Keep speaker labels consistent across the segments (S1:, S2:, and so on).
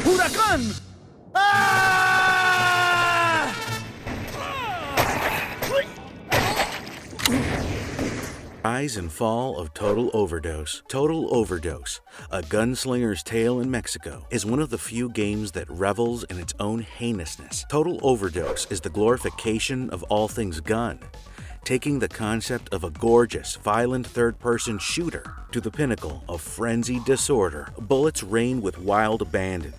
S1: Huracan! Ah!
S2: Rise and Fall of Total Overdose. Total Overdose, A Gunslinger's Tale in Mexico, is one of the few games that revels in its own heinousness. Total Overdose is the glorification of all things gun, taking the concept of a gorgeous, violent third-person shooter to the pinnacle of frenzied disorder. Bullets rain with wild abandon.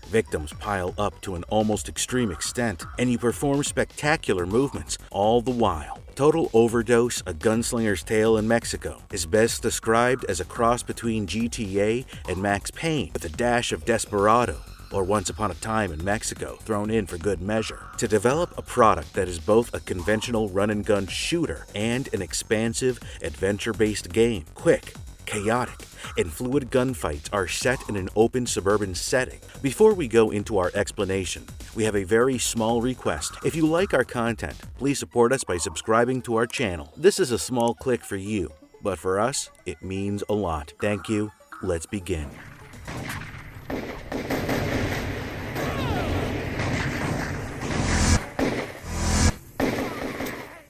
S2: Victims pile up to an almost extreme extent, and you perform spectacular movements all the while. Total Overdose, A Gunslinger's Tale in Mexico, is best described as a cross between GTA and Max Payne with a dash of Desperado, or Once Upon a Time in Mexico, thrown in for good measure. To develop a product that is both a conventional run-and-gun shooter and an expansive, adventure-based game, quick, chaotic, and fluid gunfights are set in an open suburban setting. Before we go into our explanation, we have a very small request. If you like our content, please support us by subscribing to our channel. This is a small click for you, but for us, it means a lot. Thank you. Let's begin.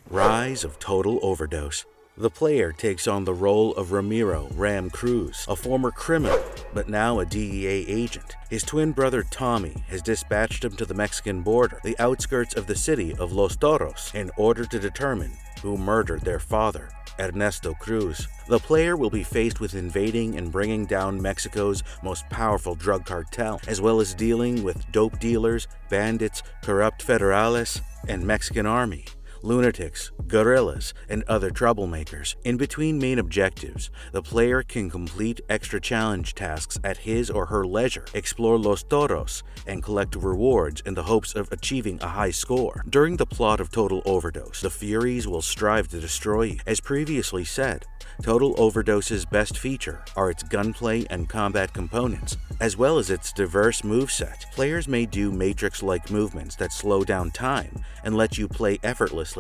S2: Rise of Total Overdose. The player takes on the role of Ramiro "Ram" Cruz, a former criminal, but now a DEA agent. His twin brother Tommy has dispatched him to the Mexican border, the outskirts of the city of Los Toros, in order to determine who murdered their father, Ernesto Cruz. The player will be faced with invading and bringing down Mexico's most powerful drug cartel, as well as dealing with dope dealers, bandits, corrupt federales, and Mexican army, lunatics, guerrillas, and other troublemakers. In between main objectives, the player can complete extra challenge tasks at his or her leisure, explore Los Toros, and collect rewards in the hopes of achieving a high score. During the plot of Total Overdose, the Furies will strive to destroy you. As previously said, Total Overdose's best feature are its gunplay and combat components, as well as its diverse moveset. Players may do Matrix-like movements that slow down time and let you play effortlessly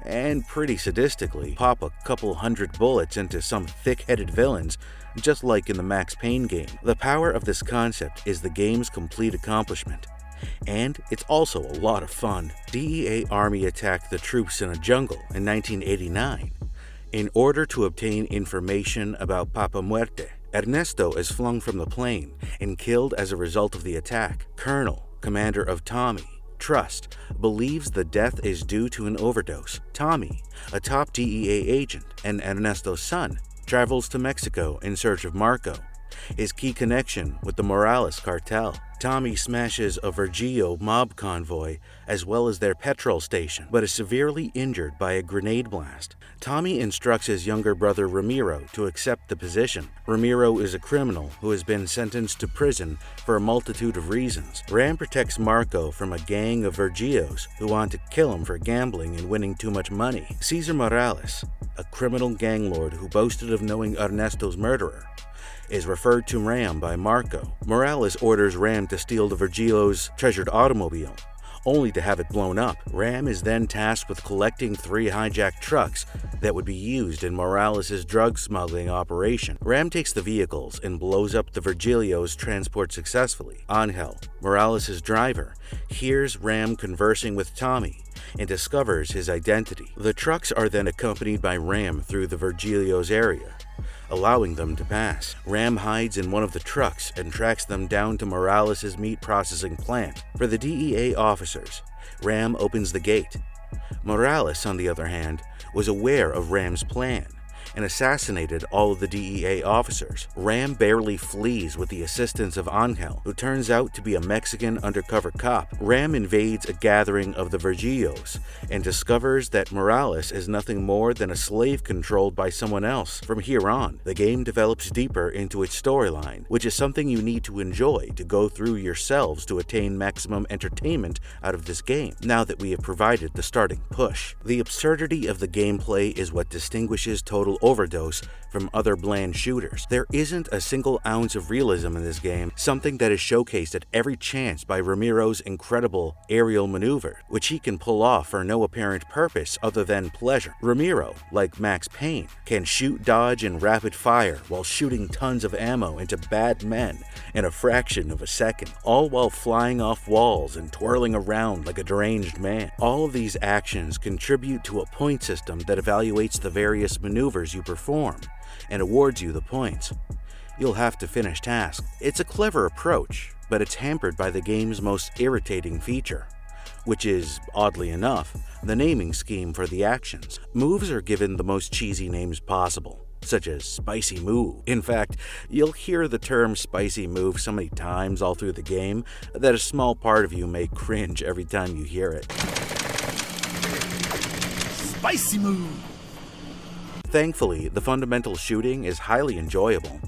S2: and pretty sadistically pop a couple hundred bullets into some thick-headed villains, just like in the Max Payne game. The power of this concept is the game's complete accomplishment, and it's also a lot of fun. DEA Army attacked the troops in a jungle in 1989 in order to obtain information about Papa Muerte. Ernesto is flung from the plane and killed as a result of the attack. Colonel, commander of Tommy, Trust, believes the death is due to an overdose. Tommy, a top DEA agent and Ernesto's son, travels to Mexico in search of Marco, his key connection with the Morales cartel. Tommy smashes a Virgilio mob convoy as well as their petrol station, but is severely injured by a grenade blast. Tommy instructs his younger brother Ramiro to accept the position. Ramiro is a criminal who has been sentenced to prison for a multitude of reasons. Ram protects Marco from a gang of Virgilios who want to kill him for gambling and winning too much money. Cesar Morales, a criminal gang lord who boasted of knowing Ernesto's murderer, is referred to Ram by Marco. Morales orders Ram to steal the Virgilio's treasured automobile, only to have it blown up. Ram is then tasked with collecting 3 hijacked trucks that would be used in Morales' drug smuggling operation. Ram takes the vehicles and blows up the Virgilio's transport successfully. Angel, Morales' driver, hears Ram conversing with Tommy and discovers his identity. The trucks are then accompanied by Ram through the Virgilio's area, allowing them to pass. Ram hides in one of the trucks and tracks them down to Morales' meat processing plant. For the DEA officers, Ram opens the gate. Morales, on the other hand, was aware of Ram's plan and assassinated all of the DEA officers. Ram barely flees with the assistance of Angel, who turns out to be a Mexican undercover cop. Ram invades a gathering of the Virgilios and discovers that Morales is nothing more than a slave controlled by someone else. From here on, the game develops deeper into its storyline, which is something you need to enjoy to go through yourselves to attain maximum entertainment out of this game, now that we have provided the starting push. The absurdity of the gameplay is what distinguishes Total Overdose from other bland shooters. There isn't a single ounce of realism in this game, something that is showcased at every chance by Ramiro's incredible aerial maneuver, which he can pull off for no apparent purpose other than pleasure. Ramiro, like Max Payne, can shoot, dodge, and rapid fire while shooting tons of ammo into bad men in a fraction of a second, all while flying off walls and twirling around like a deranged man. All of these actions contribute to a point system that evaluates the various maneuvers you perform and awards you the points. You'll have to finish tasks. It's a clever approach, but it's hampered by the game's most irritating feature, which is, oddly enough, the naming scheme for the actions. Moves are given the most cheesy names possible, such as Spicy Move. In fact, you'll hear the term Spicy Move so many times all through the game that a small part of you may cringe every time you hear it.
S1: Spicy Move!
S2: Thankfully, the fundamental shooting is highly enjoyable.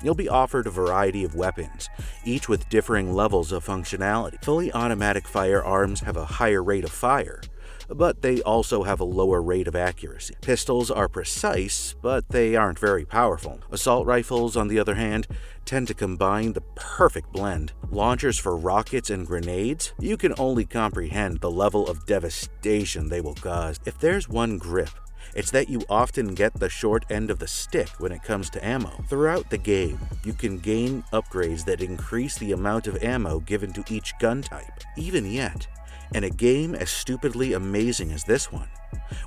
S2: You'll be offered a variety of weapons, each with differing levels of functionality. Fully automatic firearms have a higher rate of fire, but they also have a lower rate of accuracy. Pistols are precise, but they aren't very powerful. Assault rifles, on the other hand, tend to combine the perfect blend. Launchers for rockets and grenades, you can only comprehend the level of devastation they will cause. If there's one grip, it's that you often get the short end of the stick when it comes to ammo. Throughout the game, you can gain upgrades that increase the amount of ammo given to each gun type. Even yet, in a game as stupidly amazing as this one,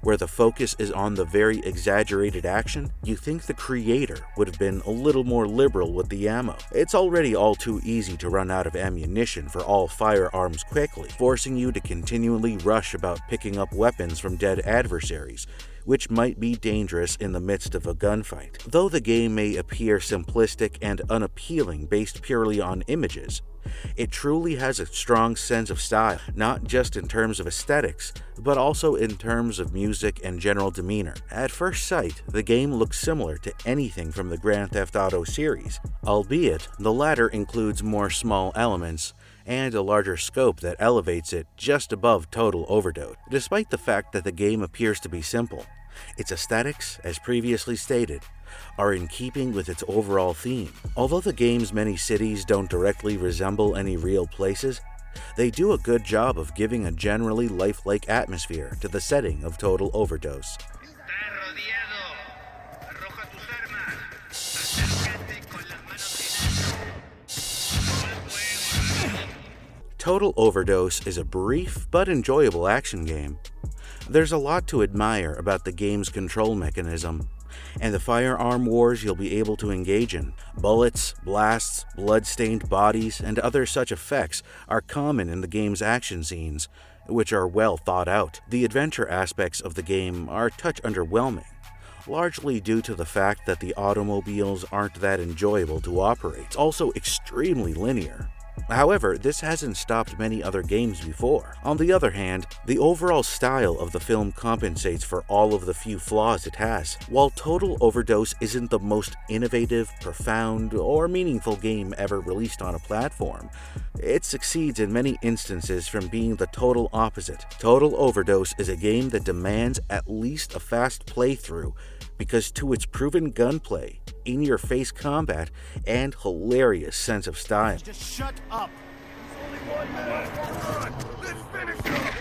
S2: where the focus is on the very exaggerated action, you think the creator would have been a little more liberal with the ammo. It's already all too easy to run out of ammunition for all firearms quickly, forcing you to continually rush about picking up weapons from dead adversaries, which might be dangerous in the midst of a gunfight. Though the game may appear simplistic and unappealing based purely on images, it truly has a strong sense of style, not just in terms of aesthetics, but also in terms of music and general demeanor. At first sight, the game looks similar to anything from the Grand Theft Auto series, albeit the latter includes more small elements and a larger scope that elevates it just above total Overdose. Despite the fact that the game appears to be simple, its aesthetics, as previously stated, are in keeping with its overall theme. Although the game's many cities don't directly resemble any real places, they do a good job of giving a generally lifelike atmosphere to the setting of Total Overdose. Total Overdose is a brief but enjoyable action game. There's a lot to admire about the game's control mechanism, and the firearm wars you'll be able to engage in. Bullets, blasts, blood-stained bodies, and other such effects are common in the game's action scenes, which are well thought out. The adventure aspects of the game are a touch underwhelming, largely due to the fact that the automobiles aren't that enjoyable to operate. It's also extremely linear. However, this hasn't stopped many other games before. On the other hand, the overall style of the film compensates for all of the few flaws it has. While Total Overdose isn't the most innovative, profound, or meaningful game ever released on a platform, it succeeds in many instances from being the total opposite. Total Overdose is a game that demands at least a fast playthrough because to its proven gunplay, in-your-face combat, and hilarious sense of style.
S1: Just shut up! There's only 1 minute! Come on! Let's finish up!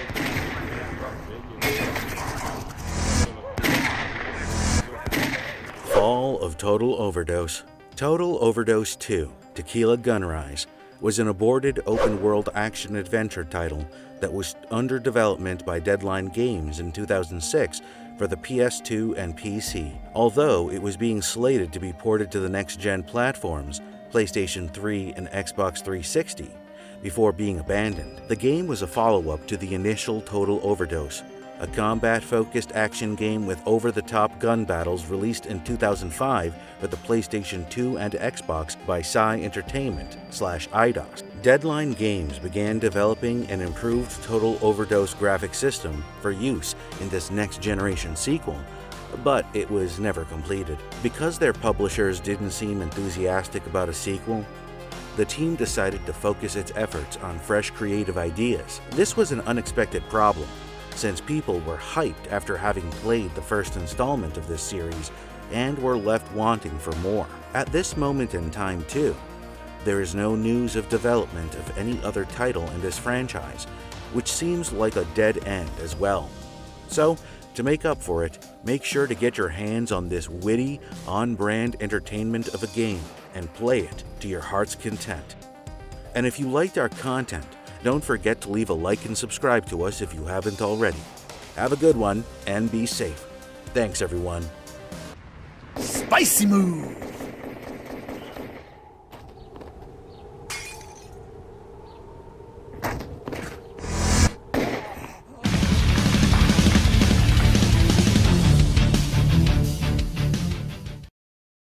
S2: Fall of Total Overdose. Total Overdose 2, Tequila Gunrise, was an aborted open-world action-adventure title that was under development by Deadline Games in 2006 for the PS2 and PC, although it was being slated to be ported to the next-gen platforms, PlayStation 3 and Xbox 360, before being abandoned. The game was a follow-up to the initial Total Overdose, a combat-focused action game with over-the-top gun battles released in 2005 for the PlayStation 2 and Xbox by Psy Entertainment/IDOS. Deadline Games began developing an improved Total Overdose graphic system for use in this next-generation sequel, but it was never completed. Because their publishers didn't seem enthusiastic about a sequel, the team decided to focus its efforts on fresh creative ideas. This was an unexpected problem, since people were hyped after having played the first installment of this series and were left wanting for more. At this moment in time too, there is no news of development of any other title in this franchise, which seems like a dead end as well. So, to make up for it, make sure to get your hands on this witty, on-brand entertainment of a game and play it to your heart's content. And if you liked our content, don't forget to leave a like and subscribe to us if you haven't already. Have a good one and be safe. Thanks everyone.
S1: Spicy move!